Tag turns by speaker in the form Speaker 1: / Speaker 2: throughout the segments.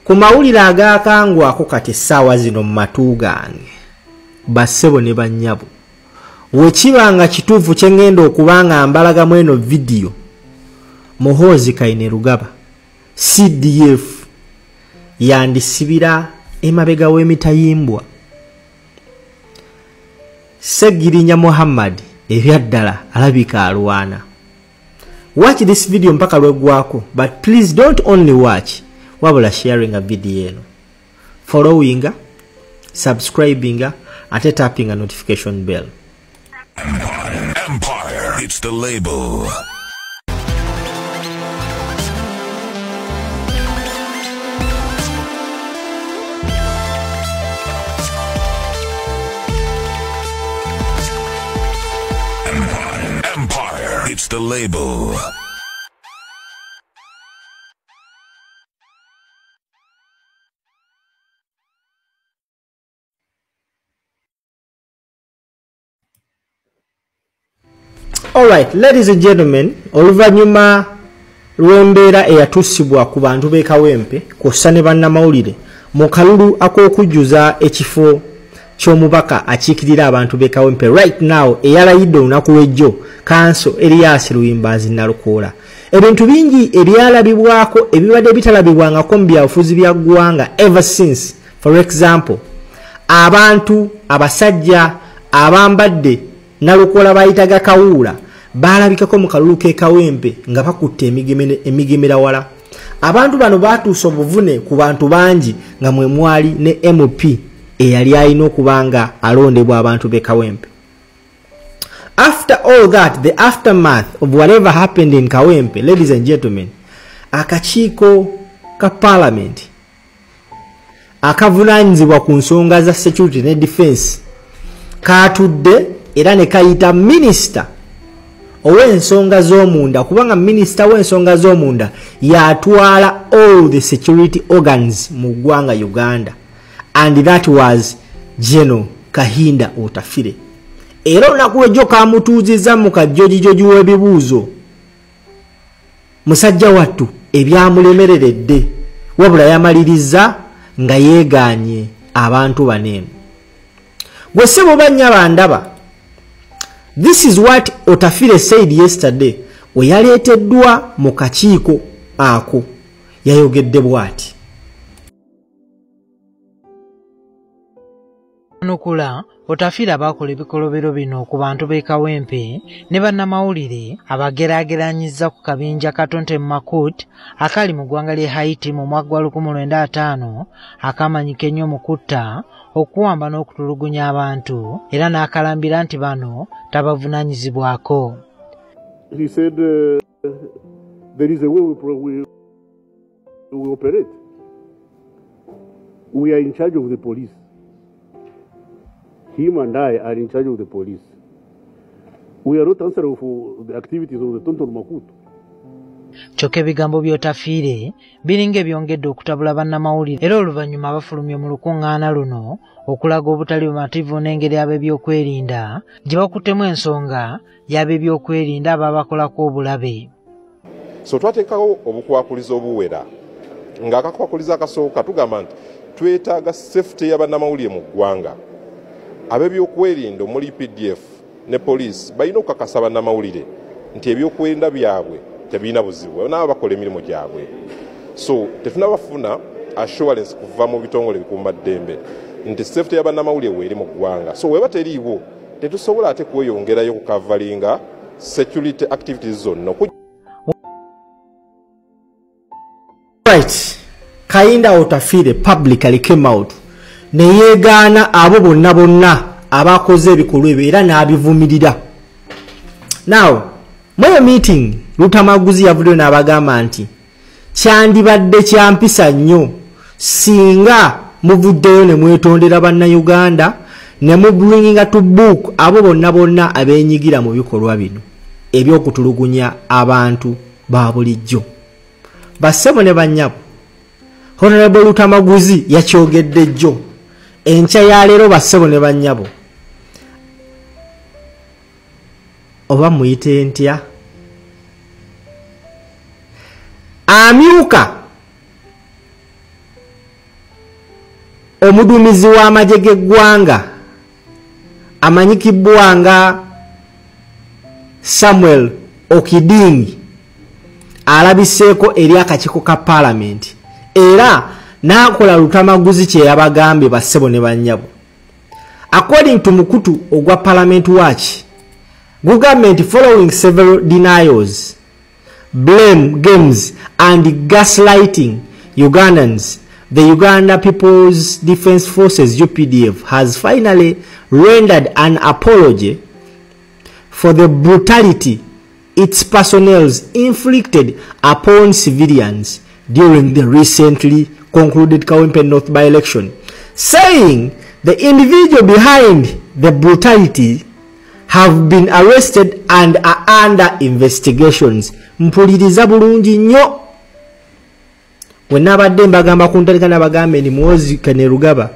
Speaker 1: ku mawulire agakangwako kati essaawa zino mu matu gange bassebo ne bannyabo wekibanga kituufu kye ngenda okubanga mbalagamu eno vidiyo Muhoozi Kainerugaba CDF yandisibira emabega w'emitayimbwa Segirinya Muhammad ebyaddala alabika alwana. Watch this video mpaka lwegwako, but please don't only watch wabula sharing a video eno, following, subscribing, ate tapping a notification bell.
Speaker 2: Empire, it's the label. Empire, it's the label.
Speaker 1: Alright, ladies and gentlemen, oluvanyuma lw'embeera eyatusibwa ku bantu b'e Kawempe kw'ossa ne bannamawulire mu kalulu ak'okujjuza ekifo ky'omubaka akiikirira abantu b'e Kawempe right now eyalayidde olunaku lw'ejjo Kanso Erias Luyimbazi Nalukoola. Ebintu bingi ebyalabibwako ebibadde bitalabibwangako mu byabufuzi bya ggwanga ever since. For example, abantu abasajja abambadde Nalukoola bayitaga Kawuula balabikako mu kalulu k'e Kawempe nga bakutte emigemera wala. Abantu bano batuusa obuvune ku bantu bangi nga mwe mwali ne MP eyali alina okubanga alondebwa abantu b'e Kawempe. After all that, the aftermath of whatever happened in Kawempe, ladies and gentlemen, akakiiko ka parliament akavunaanyizibwa ku nsonga za security ne defense katudde era ne kayita minister ow'ensonga z'omunda, kubanga minister w'ensonga z'omunda yatwala all the security organs mu ggwanga Uganda, and that was General Kahinda Otafire. Era olunaku lw'ejjo kamutuuzizza mu kajjojijoji w'ebibuuzo musajja wattu ebyamulemereredde wabula yamaliriza nga yeegaanye abantu baneeno. Gwe ssebo bannya bandaba, this is what Otafire said yesterday we yaleeteddwa mu kakiiko ako. Yayogedde bw'ati:
Speaker 3: Nukula Otafire abakola ebikolobero bino ku bantu b'e Kawempe ne bannamawulire abageraageranyiza ku kabinja Katonte Makut akali mu ggwanga ly'e Haiti mu mwaka gwa 1905 akamanyika ennyo mu kutta, okuwamba n'okutulugunya abantu, era n'akalambira nti bano tabavunaanyizibwako.
Speaker 4: He said there is a way we operate. We are in charge of the police. Him and I are in charge of the police. We are not answerable for the activities of the Tonton Makut.
Speaker 3: Kyokka ebigambo by'Otafire biringa ebyongedde okutabula bannamawulire, era oluvannyuma bafulumye mu lukuŋŋaana luno okulaga obutali bumativu n'engeri ab'ebyokwerinda gye bakuttemu ensonga y'ab'ebyokwerinda ababakolako obulabe.
Speaker 5: So twateekawo obukwakulizo obuwera, ng'akakwakulizo akasooka tugamba nti twetaaga safety y'abannamawulire mu ggwanga. Ab'ebyokwerinda omuli PDF ne police balina okukakasa bannamawulire nti ebyokwerinda byabwe tebirina buzibu, nabo bakola emirimu gyabwe. So tetunabafuna assurance kuva mu bitongole bikuuma ddembe nti safety y'abannamawulire weeri mu ggwanga. So weba teriiwo tetusobola ate kweyongerayo kukavalinga security activities zonna.
Speaker 1: Right, Kahinda Otafire publicly came out ne yeegaana abo bonna abakoze ebikolwa ebyo era n'abivumirira. Now, mweyo meeting Lutamaguzi yavuddeyo n'abagamba nti kyandibadde kyampisa nnyo singa muvuddeyo ne mwetondera bannayuganda ne mu bringing to book abo bonna abeenyigira mu bikolwa bino eby'okutulugunya abantu ba bulijjo. Bassebo ne bannyabo, Honorable Lutamaguzi yakyogedde jjo. Enkya ya leero bassebo ne bannyabo, oba muyite ntya, amyuka omuduumizi w'amagye g'eggwanga amanyikibwa nga Samuel Okiding alabiseeko eri akakiiko ka Parliament era n'akola lutamaguzi kye yabagambye bassebo ne bannyabo. According to mukutu ogwa Parliament Watch, government following several denials, blame games and gaslighting Ugandans, the Uganda People's Defence Forces UPDF has finally rendered an apology for the brutality its personnel inflicted upon civilians during the recently concluded Kawempe North by-election, saying the individual behind the brutality have been arrested and are under investigations. Mpuliriza bulungi nnyo. Wenabadde mbagamba ku ntalika nabagambe ni Muhoozi Kainerugaba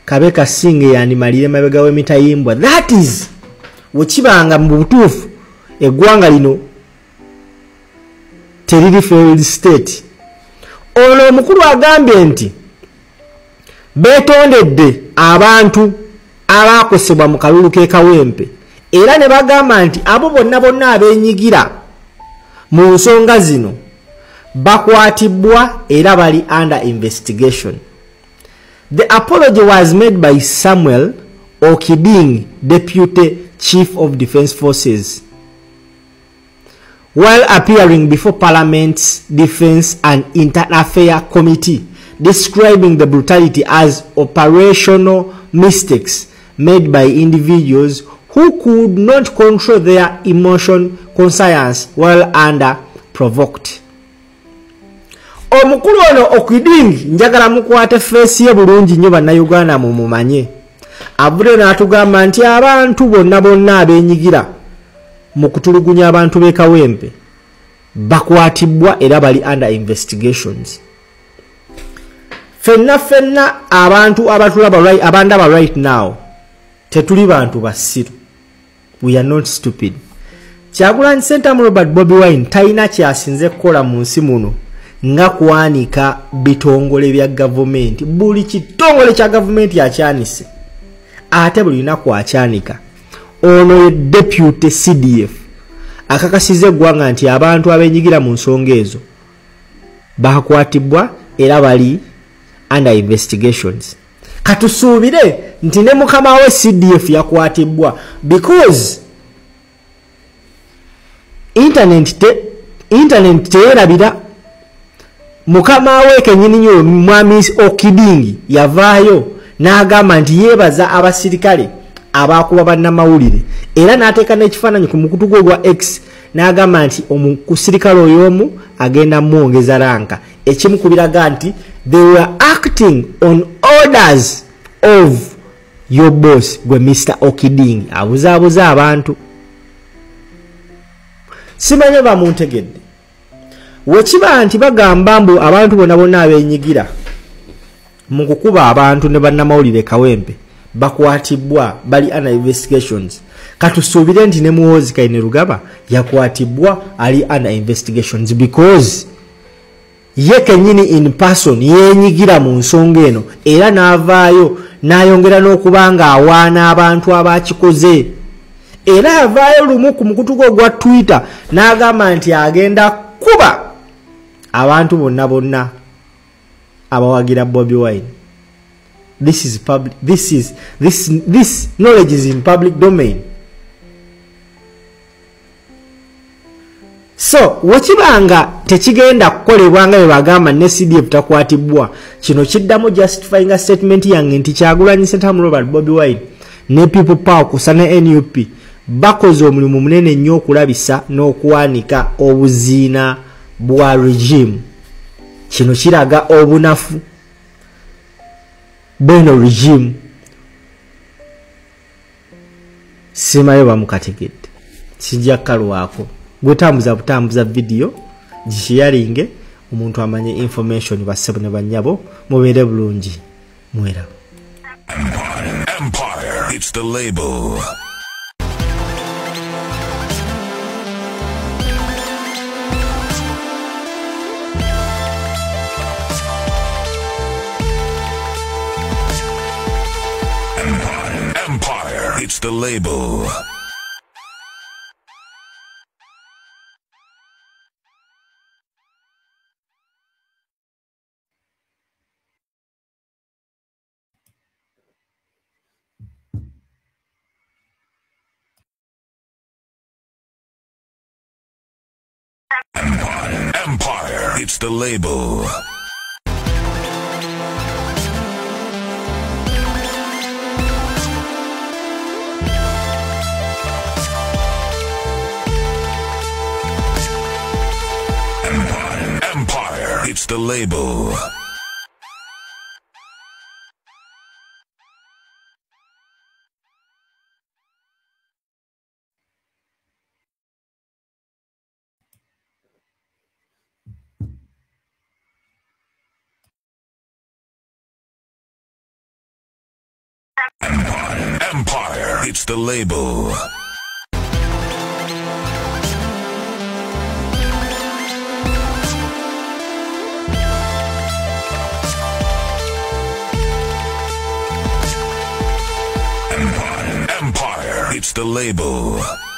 Speaker 1: kabe kasinge yanimalire mabega w'emitayimbwa. That is wekibanga mu butuufu eggwanga lino teriri failed state. Ono omukulu agambye nti betondedde abantu abakosebwa mu kalulu ke Kawempe era ne bagamba nti abo bonna abenyigira mu nsonga zino bakwatibwa era bali under investigation. The apology was made by Samuel Okiding, Deputy Chief of Defence Forces, while appearing before Parliament's Defence and Internal Affairs Committee, describing the brutality as operational mistakes made by individuals who could not control their emotion conscience while under provoked. Omukulu ono Okiding njagala mukwate face ye bulungi nnyo bannayuganda mumumanye. Avudde n'atugamba nti abantu bonna abenyigira mu kutulugunya abantu b'e Kawempe bakwatibwa era bali under investigations. Fenna abantu abatulaba abandaba right now tetuli bantu basiru. We are not stupid. Kyagulanyi Ssentamu Robert Bobi Wine talina kyasinze kukola mu nsi muno nga kuwanika bitongole bya government. Buli kitongole kya government yakyanise ate buli lunaku akyanika. Ono ye Deputy CDF akakasize eggwanga nti abantu abenyigira mu nsonga ezo bakwatibwa era bali under investigations. Katusuubire nti ne mukama we CDF yakwatibwa because internet teerabira. Mukama we kenyini nyo Mwami Okiding yavaayo n'agamba nti yeebaza abasirikale abakuba bannamawulire era n'ateeka n'ekifaananyi ku mukutu gwe gwa X n'agamba nti omusirikale oyo omu agenda mwongeza ranka. Ekimu kubiraga nti they were acting on orders of your boss gwe Mr. Okiding. Abuzaabuza abantu simanye bamuntegedde. Wekiba nti bagamba mbu abantu bonna abenyigira mu kukuba abantu ne bannamawulire Kawempe bakwatibwa bali under investigations. Katusuubire nti ne Muhoozi Kainerugaba yakwatibwa ali under investigations because ye kenyini in person yenyigira mu nsonga eno era n'avaayo n'ayongera n'okubanga awaana abantu abakikoze. Era avaayo lumu ku mukutu gwe gwa Twitter n'agamba nti agenda kuba abantu bonna abawagira Bobi Wine. This is public. This knowledge is in public domain. So wekibanga tekigenda kukolebwa nga bagamba ne CDF takwatibwa, kino kiddamu justifying a statement yange nti Kyagulanyi Ssentamu Robert Bobi Wine ne People Power kusana NUP bakoze omulimu munene nnyo okulabisa n'okuwanika obuziina bwa regime. Kino kiraga obunafu bw'eno regime. Simayo bamukategedde sijja kalwako gwetambuza butambuza video gisharinge omuntu amanye information bassebo ne bannyabo mubeere bulungi mwera.
Speaker 2: Empire. It's the label. It's the label. Empire. It's the label. Empire. It's the label. Empire. It's the label. Empire. It's the label.